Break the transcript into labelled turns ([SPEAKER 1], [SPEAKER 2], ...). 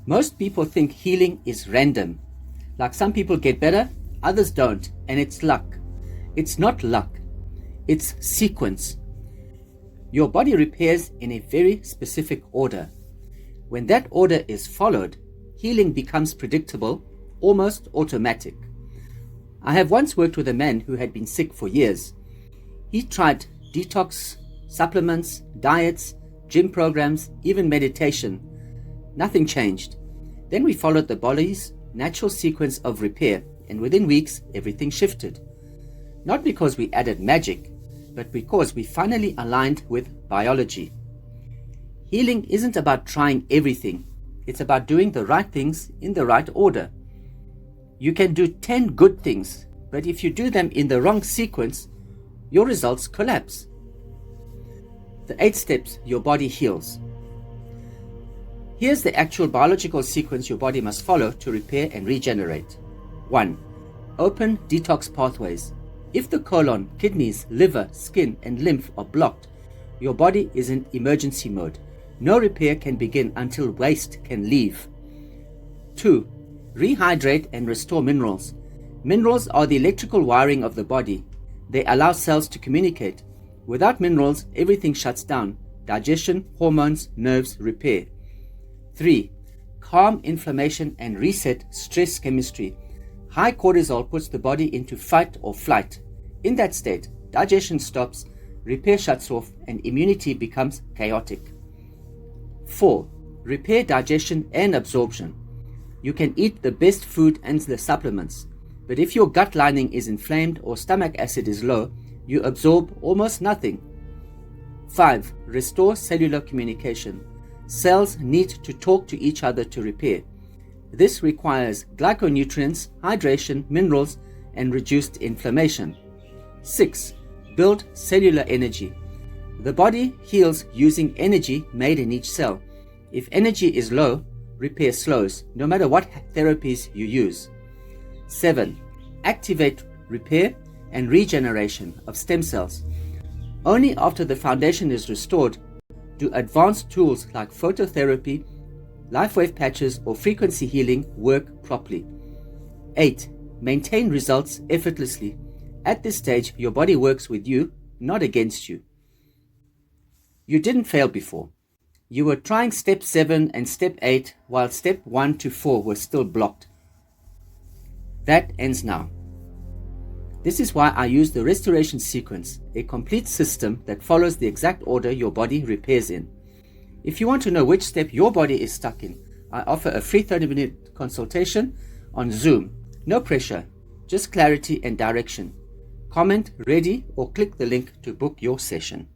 [SPEAKER 1] Most people think healing is random. Like some people get better, others don't, and it's luck. It's not luck. It's sequence. Your body repairs in a very specific order. When that order is followed, healing becomes predictable, almost automatic. I have once worked with a man who had been sick for years. He tried detox, supplements, diets, gym programs, even meditation. Nothing changed. Then we followed the body's natural sequence of repair, and within weeks, everything shifted. Not because we added magic, but because we finally aligned with biology. Healing isn't about trying everything. It's about doing the right things in the right order. You can do 10 good things, but if you do them in the wrong sequence, your results collapse. The 8 steps your body heals. Here's the actual biological sequence your body must follow to repair and regenerate. 1. Open detox pathways. If the colon, kidneys, liver, skin, and lymph are blocked, your body is in emergency mode. No repair can begin until waste can leave. 2. Rehydrate and restore minerals. Minerals are the electrical wiring of the body. They allow cells to communicate. Without minerals, everything shuts down. Digestion, hormones, nerves, repair. 3. Calm inflammation and reset stress chemistry. High cortisol puts the body into fight or flight. In that state, digestion stops, repair shuts off, and immunity becomes chaotic. 4. Repair digestion and absorption. You can eat the best food and the supplements, but if your gut lining is inflamed or stomach acid is low, you absorb almost nothing. 5. Restore cellular communication. Cells need to talk to each other to repair. This requires glyconutrients, hydration, minerals, and reduced inflammation. 6. Build cellular energy. The body heals using energy made in each cell. If energy is low, repair slows, no matter what therapies you use. 7. Activate repair and regeneration of stem cells. Only after the foundation is restored do advanced tools like phototherapy, LifeWave patches, or frequency healing work properly. 8. Maintain results effortlessly. At this stage, your body works with you, not against you. You didn't fail before. You were trying step 7 and step 8 while step 1 to 4 were still blocked. That ends now. This is why I use the restoration sequence, a complete system that follows the exact order your body repairs in. If you want to know which step your body is stuck in, I offer a free 30-minute consultation on Zoom. No pressure, just clarity and direction. Comment ready or click the link to book your session.